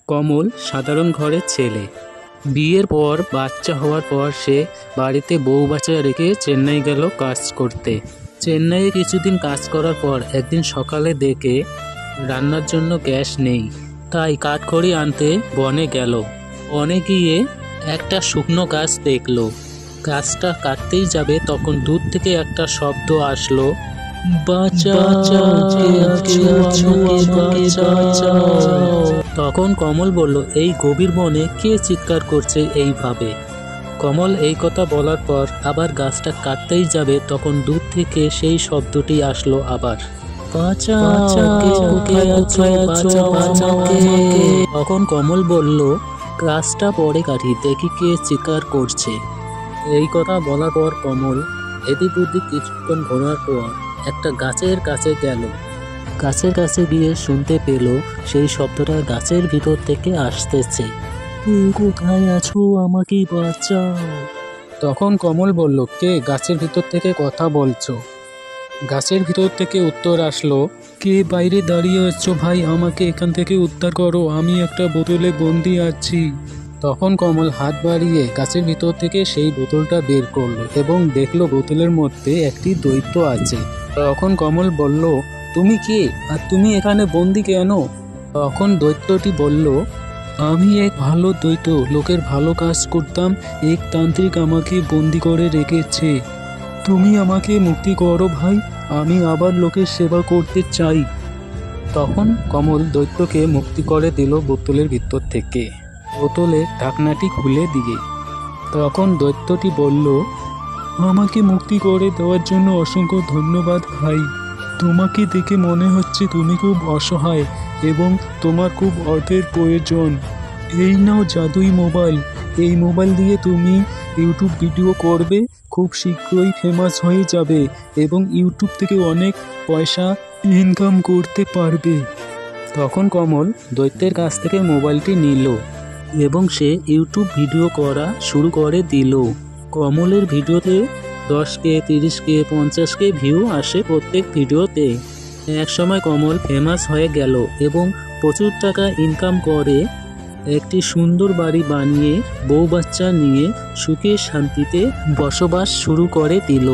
কমল সাধারণ ঘরের ছেলে। বিয়ের পর বাচ্চা হওয়ার পর সে বাড়িতে বউ বাচ্চা রেখে চেন্নাই গেল কাজ করতে। চেন্নাইয়ে কিছুদিন কাজ করার পর একদিন সকালে দেখে রান্নার জন্য গ্যাস নেই, তাই কাঠখড়ি আনতে বনে গেল। বনে গিয়ে একটা শুকনো গাছ দেখলো। গাছটা কাটতেই যাবে তখন দূর থেকে একটা শব্দ আসলো, তখন কমল বলল, এই গভীর বনে কে চিৎকার করছে এইভাবে? কমল এই কথা বলার পর আবার গাছটা কাটতেই যাবে তখন দূর থেকে সেই শব্দটি আসলো আবার, তখন কমল বলল, গাছটা পরে কাটি, দেখি কে চিৎকার করছে। এই কথা বলার পর কমল এদিক ওদিক কিছুক্ষণ ঘোরার পর একটা গাছের কাছে গেল। গাছের কাছে গিয়ে শুনতে পেল সেই শব্দটা গাছের ভিতর থেকে আসতেছে, কোথায় আছো, আমাকে বাঁচাও। তখন কমল বলল, কে গাছের ভিতর থেকে কথা বলছো? গাছের ভিতর থেকে উত্তর আসলো, কে বাইরে দাঁড়িয়ে আছো ভাই, আমাকে এখান থেকে উদ্ধার করো, আমি একটা বোতলে বন্দি আছি। তখন কমল হাত বাড়িয়ে গাছের ভিতর থেকে সেই বোতলটা বের করলো এবং দেখলো বোতলের মধ্যে একটি দৈত্য আছে। তখন কমল বলল, তুমি কে আর তুমি এখানে বন্দি কেন? তখন দৈত্যটি বলল, আমি এক ভালো দৈত্য, লোকের ভালো কাজ করতাম, এক তান্ত্রিক আমাকে বন্দি করে রেখেছে, তুমি আমাকে মুক্তি করো ভাই, আমি আবার লোকের সেবা করতে চাই। তখন কমল দৈত্যকে মুক্তি করে দিল বোতলের ভিতর থেকে, বোতলের ঢাকনাটি খুলে দিয়ে। তখন দৈত্যটি বলল, আমাকে মুক্তি করে দেওয়ার জন্য অসংখ্য ধন্যবাদ ভাই, তোমাকে দেখে মনে হচ্ছে তুমি খুব অসহায় এবং তোমার খুব অর্থের প্রয়োজন। এই নাও জাদুই মোবাইল, এই মোবাইল দিয়ে তুমি ইউটিউব ভিডিও করবে, খুব শীঘ্রই ফেমাস হয়ে যাবে এবং ইউটিউব থেকে অনেক পয়সা ইনকাম করতে পারবে। তখন কমল দৈত্যের কাছ থেকে মোবাইলটি নিল এবং সে ইউটিউব ভিডিও করা শুরু করে দিল। কমলের ভিডিওতে 10K 30K 50K ভিউ আসে প্রত্যেক ভিডিওতে। এক সময় কমল ফেমাস হয়ে গেল এবং প্রচুর টাকা ইনকাম করে একটি সুন্দর বাড়ি বানিয়ে বউ বাচ্চা নিয়ে সুখে শান্তিতে বসবাস শুরু করে দিল।